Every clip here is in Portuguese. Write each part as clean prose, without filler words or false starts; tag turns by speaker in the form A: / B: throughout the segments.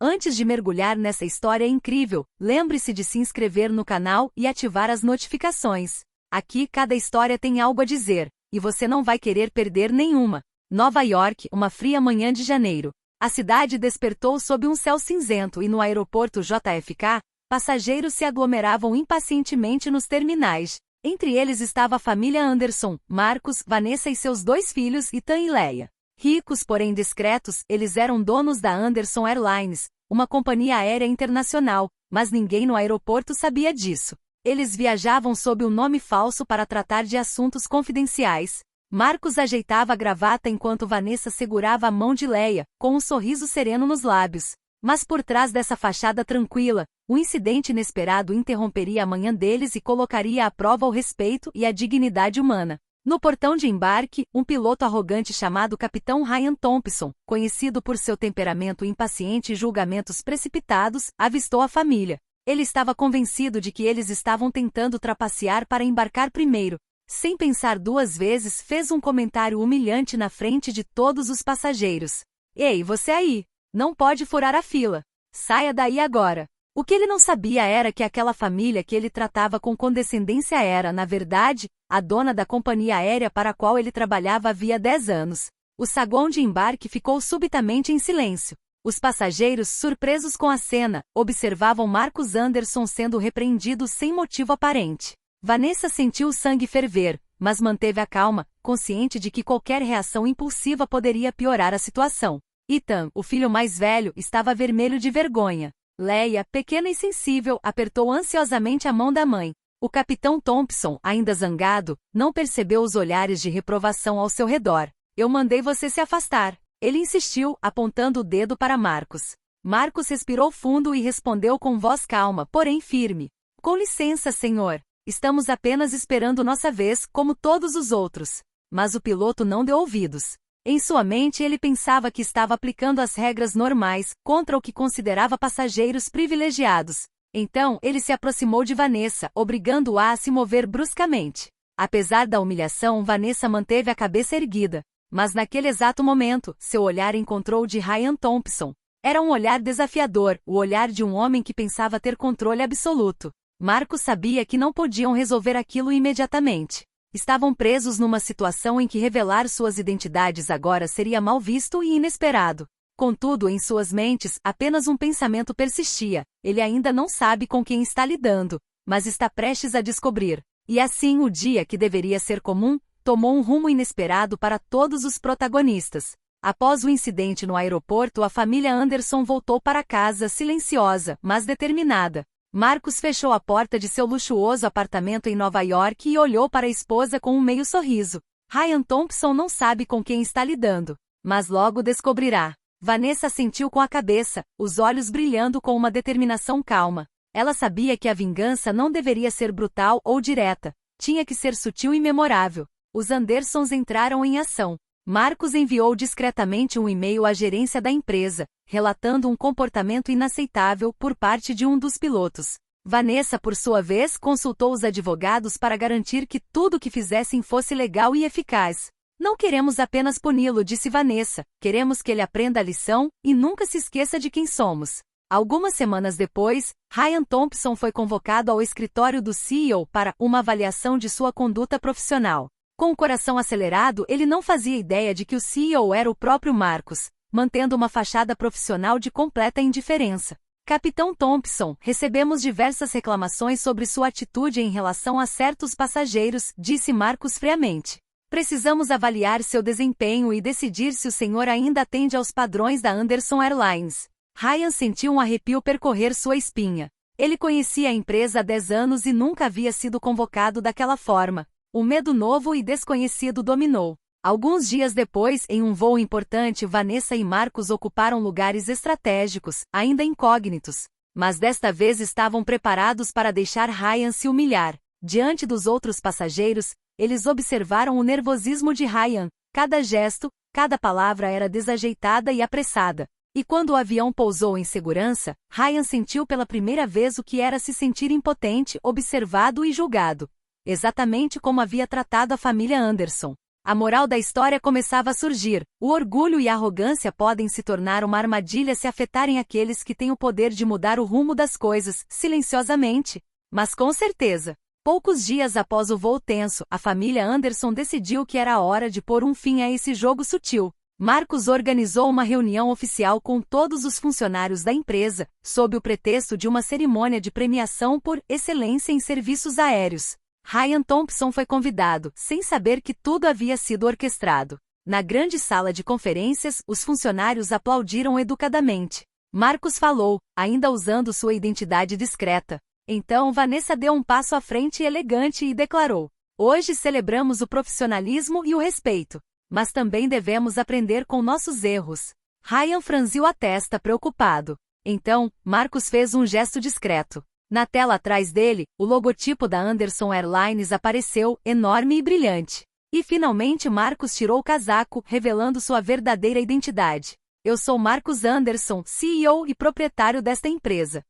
A: Antes de mergulhar nessa história incrível, lembre-se de se inscrever no canal e ativar as notificações. Aqui cada história tem algo a dizer, e você não vai querer perder nenhuma. Nova York, uma fria manhã de janeiro. A cidade despertou sob um céu cinzento e no aeroporto JFK, passageiros se aglomeravam impacientemente nos terminais. Entre eles estava a família Anderson, Marcos, Vanessa e seus 2 filhos, Ethan e Leia. Ricos, porém discretos, eles eram donos da Anderson Airlines, uma companhia aérea internacional, mas ninguém no aeroporto sabia disso. Eles viajavam sob um nome falso para tratar de assuntos confidenciais. Marcos ajeitava a gravata enquanto Vanessa segurava a mão de Leia, com um sorriso sereno nos lábios. Mas por trás dessa fachada tranquila, um incidente inesperado interromperia a manhã deles e colocaria à prova o respeito e a dignidade humana. No portão de embarque, um piloto arrogante chamado Capitão Ryan Thompson, conhecido por seu temperamento impaciente e julgamentos precipitados, avistou a família. Ele estava convencido de que eles estavam tentando trapacear para embarcar primeiro. Sem pensar 2 vezes, fez um comentário humilhante na frente de todos os passageiros. Ei, você aí! Não pode furar a fila. Saia daí agora. O que ele não sabia era que aquela família que ele tratava com condescendência era, na verdade, a dona da companhia aérea para a qual ele trabalhava havia 10 anos. O saguão de embarque ficou subitamente em silêncio. Os passageiros, surpresos com a cena, observavam Marcos Anderson sendo repreendido sem motivo aparente. Vanessa sentiu o sangue ferver, mas manteve a calma, consciente de que qualquer reação impulsiva poderia piorar a situação. Ethan, o filho mais velho, estava vermelho de vergonha. Leia, pequena e sensível, apertou ansiosamente a mão da mãe. O capitão Thompson, ainda zangado, não percebeu os olhares de reprovação ao seu redor. Eu mandei você se afastar. Ele insistiu, apontando o dedo para Marcos. Marcos respirou fundo e respondeu com voz calma, porém firme. Com licença, senhor. Estamos apenas esperando nossa vez, como todos os outros. Mas o piloto não deu ouvidos. Em sua mente ele pensava que estava aplicando as regras normais, contra o que considerava passageiros privilegiados. Então, ele se aproximou de Vanessa, obrigando-a a se mover bruscamente. Apesar da humilhação, Vanessa manteve a cabeça erguida. Mas naquele exato momento, seu olhar encontrou o de Ryan Thompson. Era um olhar desafiador, o olhar de um homem que pensava ter controle absoluto. Marcos sabia que não podiam resolver aquilo imediatamente. Estavam presos numa situação em que revelar suas identidades agora seria mal visto e inesperado. Contudo, em suas mentes, apenas um pensamento persistia. Ele ainda não sabe com quem está lidando, mas está prestes a descobrir. E assim, o dia que deveria ser comum, tomou um rumo inesperado para todos os protagonistas. Após o incidente no aeroporto, a família Anderson voltou para casa silenciosa, mas determinada. Marcos fechou a porta de seu luxuoso apartamento em Nova York e olhou para a esposa com um meio sorriso. Ryan Thompson não sabe com quem está lidando, mas logo descobrirá. Vanessa assentiu com a cabeça, os olhos brilhando com uma determinação calma. Ela sabia que a vingança não deveria ser brutal ou direta, tinha que ser sutil e memorável. Os Andersons entraram em ação. Marcos enviou discretamente um e-mail à gerência da empresa, relatando um comportamento inaceitável por parte de um dos pilotos. Vanessa, por sua vez, consultou os advogados para garantir que tudo o que fizessem fosse legal e eficaz. Não queremos apenas puni-lo, disse Vanessa, queremos que ele aprenda a lição e nunca se esqueça de quem somos. Algumas semanas depois, Ryan Thompson foi convocado ao escritório do CEO para uma avaliação de sua conduta profissional. Com o coração acelerado, ele não fazia ideia de que o CEO era o próprio Marcos, mantendo uma fachada profissional de completa indiferença. Capitão Thompson, recebemos diversas reclamações sobre sua atitude em relação a certos passageiros, disse Marcos friamente. Precisamos avaliar seu desempenho e decidir se o senhor ainda atende aos padrões da Anderson Airlines. Ryan sentiu um arrepio percorrer sua espinha. Ele conhecia a empresa há 10 anos e nunca havia sido convocado daquela forma. O medo novo e desconhecido dominou. Alguns dias depois, em um voo importante, Vanessa e Marcos ocuparam lugares estratégicos, ainda incógnitos. Mas desta vez estavam preparados para deixar Ryan se humilhar. Diante dos outros passageiros, eles observaram o nervosismo de Ryan. Cada gesto, cada palavra era desajeitada e apressada. E quando o avião pousou em segurança, Ryan sentiu pela primeira vez o que era se sentir impotente, observado e julgado. Exatamente como havia tratado a família Anderson. A moral da história começava a surgir. O orgulho e a arrogância podem se tornar uma armadilha se afetarem aqueles que têm o poder de mudar o rumo das coisas, silenciosamente. Mas com certeza. Poucos dias após o voo tenso, a família Anderson decidiu que era hora de pôr um fim a esse jogo sutil. Marcos organizou uma reunião oficial com todos os funcionários da empresa, sob o pretexto de uma cerimônia de premiação por excelência em serviços aéreos. Ryan Thompson foi convidado, sem saber que tudo havia sido orquestrado. Na grande sala de conferências, os funcionários aplaudiram educadamente. Marcos falou, ainda usando sua identidade discreta. Então Vanessa deu um passo à frente elegante e declarou: "Hoje celebramos o profissionalismo e o respeito. Mas também devemos aprender com nossos erros." Ryan franziu a testa preocupado. Então, Marcos fez um gesto discreto. Na tela atrás dele, o logotipo da Anderson Airlines apareceu, enorme e brilhante. E finalmente Marcos tirou o casaco, revelando sua verdadeira identidade. "Eu sou Marcos Anderson, CEO e proprietário desta empresa."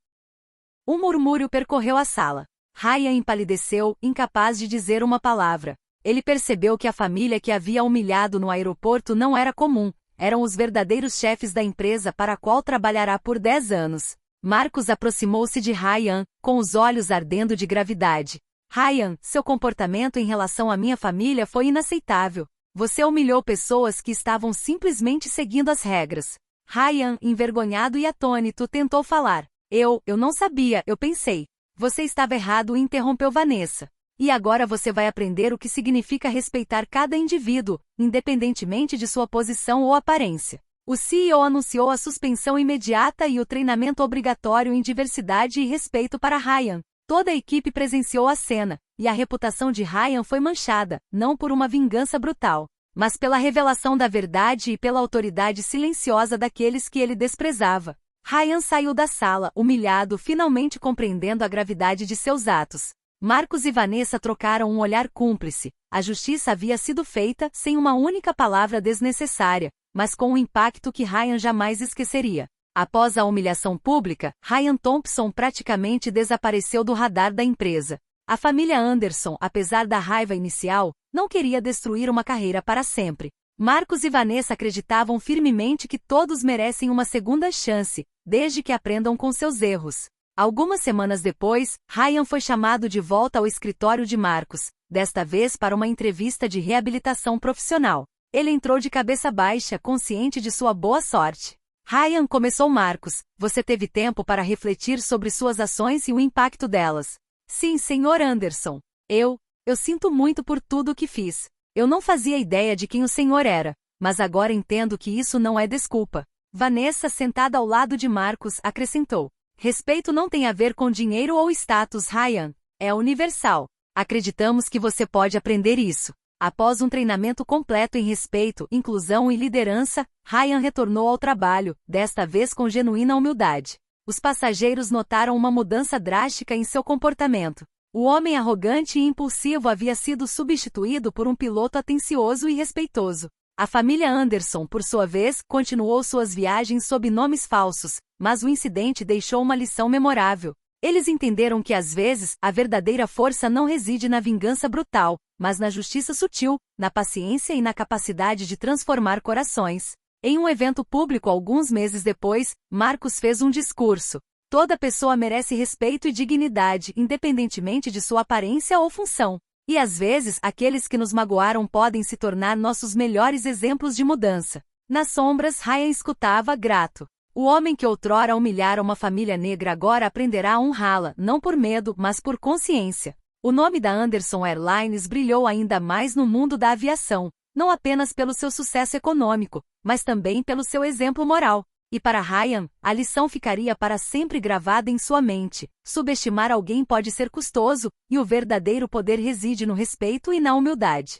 A: Um murmúrio percorreu a sala. Ryan empalideceu, incapaz de dizer uma palavra. Ele percebeu que a família que havia humilhado no aeroporto não era comum, eram os verdadeiros chefes da empresa para a qual trabalhará por 10 anos. Marcos aproximou-se de Ryan, com os olhos ardendo de gravidade. "Ryan, seu comportamento em relação à minha família foi inaceitável. Você humilhou pessoas que estavam simplesmente seguindo as regras." Ryan, envergonhado e atônito, tentou falar. Eu não sabia, eu pensei. Você estava errado", interrompeu Vanessa. "E agora você vai aprender o que significa respeitar cada indivíduo, independentemente de sua posição ou aparência." O CEO anunciou a suspensão imediata e o treinamento obrigatório em diversidade e respeito para Ryan. Toda a equipe presenciou a cena, e a reputação de Ryan foi manchada, não por uma vingança brutal, mas pela revelação da verdade e pela autoridade silenciosa daqueles que ele desprezava. Ryan saiu da sala, humilhado, finalmente compreendendo a gravidade de seus atos. Marcos e Vanessa trocaram um olhar cúmplice. A justiça havia sido feita sem uma única palavra desnecessária, mas com um impacto que Ryan jamais esqueceria. Após a humilhação pública, Ryan Thompson praticamente desapareceu do radar da empresa. A família Anderson, apesar da raiva inicial, não queria destruir uma carreira para sempre. Marcos e Vanessa acreditavam firmemente que todos merecem uma segunda chance, desde que aprendam com seus erros. Algumas semanas depois, Ryan foi chamado de volta ao escritório de Marcos, desta vez para uma entrevista de reabilitação profissional. Ele entrou de cabeça baixa, consciente de sua boa sorte. "Ryan", começou Marcos, "você teve tempo para refletir sobre suas ações e o impacto delas." "Sim, Sr. Anderson. Eu sinto muito por tudo o que fiz. Eu não fazia ideia de quem o senhor era, mas agora entendo que isso não é desculpa." Vanessa, sentada ao lado de Marcos, acrescentou: "Respeito não tem a ver com dinheiro ou status, Ryan. É universal. Acreditamos que você pode aprender isso." Após um treinamento completo em respeito, inclusão e liderança, Ryan retornou ao trabalho, desta vez com genuína humildade. Os passageiros notaram uma mudança drástica em seu comportamento. O homem arrogante e impulsivo havia sido substituído por um piloto atencioso e respeitoso. A família Anderson, por sua vez, continuou suas viagens sob nomes falsos, mas o incidente deixou uma lição memorável. Eles entenderam que às vezes, a verdadeira força não reside na vingança brutal, mas na justiça sutil, na paciência e na capacidade de transformar corações. Em um evento público alguns meses depois, Marcos fez um discurso. "Toda pessoa merece respeito e dignidade, independentemente de sua aparência ou função. E às vezes, aqueles que nos magoaram podem se tornar nossos melhores exemplos de mudança." Nas sombras, Ryan escutava, grato. O homem que outrora humilhara uma família negra agora aprenderá a honrá-la, não por medo, mas por consciência. O nome da Anderson Airlines brilhou ainda mais no mundo da aviação, não apenas pelo seu sucesso econômico, mas também pelo seu exemplo moral. E para Ryan, a lição ficaria para sempre gravada em sua mente. Subestimar alguém pode ser custoso, e o verdadeiro poder reside no respeito e na humildade.